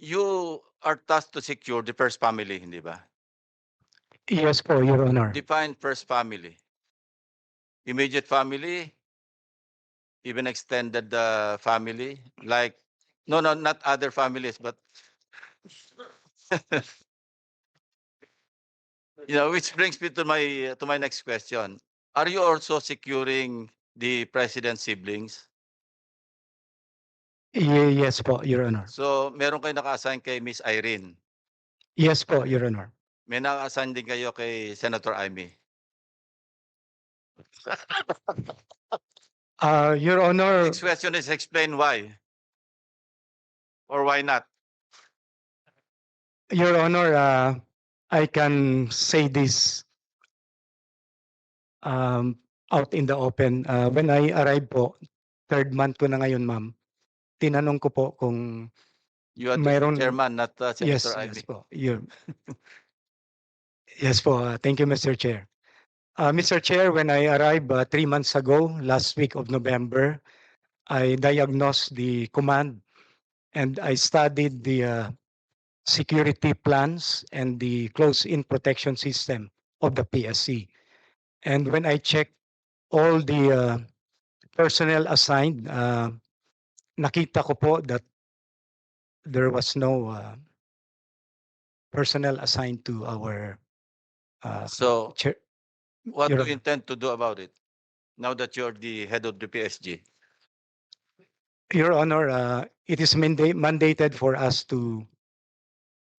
You are tasked to secure the first family, hindi ba? Yes po, Your Honor. Define first family. Immediate family, even extended family, like no, not other families, but which brings me to my next question. Are you also securing the president's siblings? Yes po, Your Honor. So, meron kayo naka-assign kay Miss Irene. Yes po, Your Honor. May naka-assign din kayo kay Senator Amy. Your Honor, Next question is explain why or why not. Your Honor, I can say this out in the open. When I arrived po, third month ko na ngayon, ma'am. Tinanong ko po kung You are the mayroon. chairman, not Yes, Senator Amy. yes po. Yes po. Thank you, Mr. Chair. Mr. Chair, when I arrived 3 months ago, last week of November, I diagnosed the command and I studied the security plans and the close-in protection system of the PSC. And when I checked all the personnel assigned, nakita ko po that there was no personnel assigned to our So, chair. what Your do you intend to do about it now that you're the head of the PSG? Your Honor, it is mandated for us to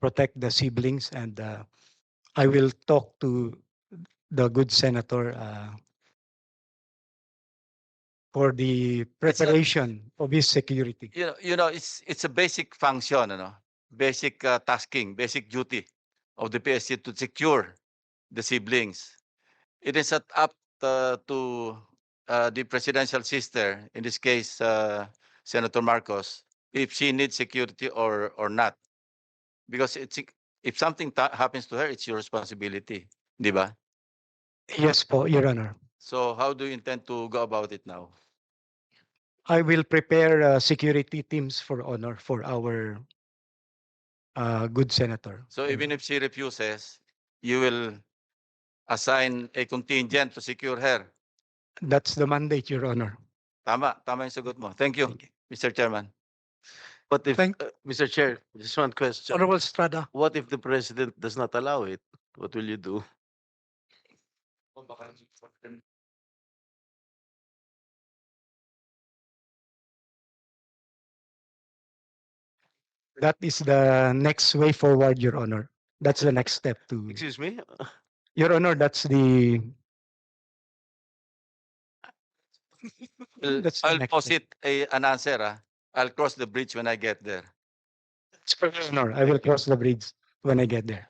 protect the siblings, and I will talk to the good senator for the preparation of his security. It's a basic function, basic tasking, basic duty of the PSG to secure the siblings. It is not up to the presidential sister, in this case, Senator Marcos, if she needs security or not. Because if something happens to her, it's your responsibility, di ba? Yes po, Your Honor. So how do you intend to go about it now? I will prepare security teams for honor for our good senator. So even if she refuses, you will assign a contingent to secure her. That's the mandate, Your Honor. Tama yung sagot mo. Thank you, Thank you. Mr. Chairman. What if, Thank- Mr. Chair, just one question. Honorable Estrada. What if the president does not allow it? What will you do? That is the next way forward, Your Honor. That's the next step to. Excuse me? Your Honor, that's the. That's the I'll next posit an answer. I'll cross the bridge when I get there. step. Your Honor, I will cross the bridge when I get there.